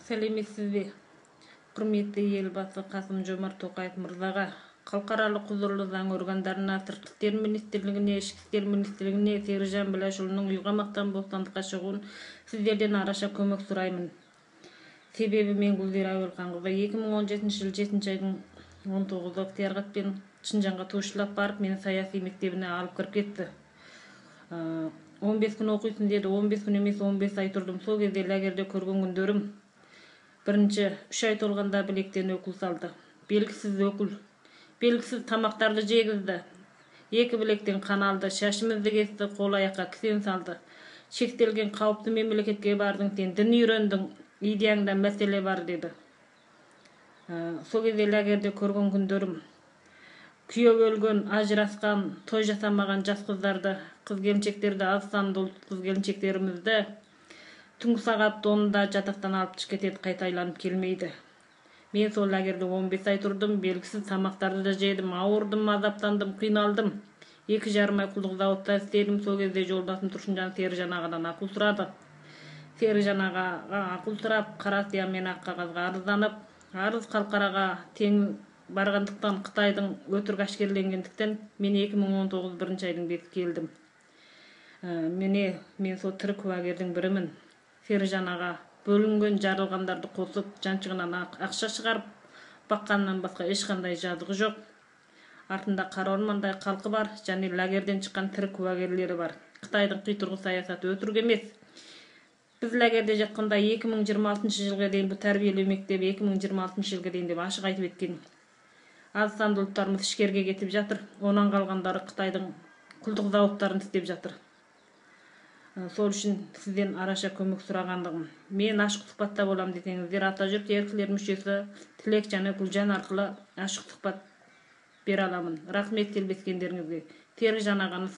Сәлеметсізбе, құрметті елбасы Қасым-Жомарт Тоқаев мырзаға, халықаралық құзырлы заң органдарына, сыртқы істер министрлігіне, ішкі істер министрлігіне Серікжан Біләшұлының үйғамақтан бостандыққа шығуын сіздерден араша көмек сұраймын. Себебі мен Гүлзира Әуелханқызы 2017 жыл 7 айдың 19 октябрьпен Шынжаңға тушылап барып, мені саяси мектебіне алып кіріп кетті. 15 күн оқисың деді, 15 күн емес 15 ай тұрдым. Сол кезде лагерде көрген күндерім. Бірінші 3 ай толғанда білектен өкіл салды. Белгісіз өкіл. Белгісіз тамақтарды жегізді. 2 білектен қан алды, шашымызды кесті, қол аяққа кісен салды. Шектелген қауіпті мемлекетке бардың, сен дін үйрендің, идеяңда мәселе бар деді. Сол кезде лагерде көрген күндерім. Күйеу өлген, ажырасқан, той жасамаған жас қыздарды, қыз-келіншектерді, аз санды ұлт қыз-келіншектерімізді түнгі сағат 10-да жатақтан алып кетеді, қайта айланып келмейді. Мен сол лагерде 15 ай тұрдым, белгісіз тамақтарды да жедім, ауырдым, азаптандым, қиналдым. 2,5 ай құлдық зауытта істедім. Сол кезде жолдасым Тұрсынжан Серікжан ағадан ақыл сұрады. Серікжан ағаға ақыл сұрап, қара сиямен ақ қағазға арызданып, арыз халықараға тең барғандықтан, Қытайдың өтірік әшкереленгендіктен мен 2019 бірінші айдың беті келдім. Мен сол тірі куәгердің бірімін. Серікжан аға бөлінген жарылғандарды қосып, жаншығынан ақша шығарып баққаннан басқа ешқандай жазығы жоқ. Артында қара ормандай халқы бар, және лагерден шыққан тірі куәгерлері бар. Қытайдың қитұрғы саясаты өтірік емес. Біз лагерде жатқанда 2026 жылға дейін бұл тәрбиелеу мектебі 2026 жылға дейін деп ашық айтып еткен. Аз санды ұлттарымыз ішкерге кетіп жатыр. Онан қалғандары Қытайдың құлдық зауыттарын істеп жатыр. Сол үшін сізден араша көмек сұрағандығым. Мен ашық сұхбатта болам десеңіздер, Атажұрт еріктілер мүшесі Тілек және Гүлжан арқылы ашық сұхбат бере аламын. Рахмет, келбескендеріңізге. Серікжан ағаны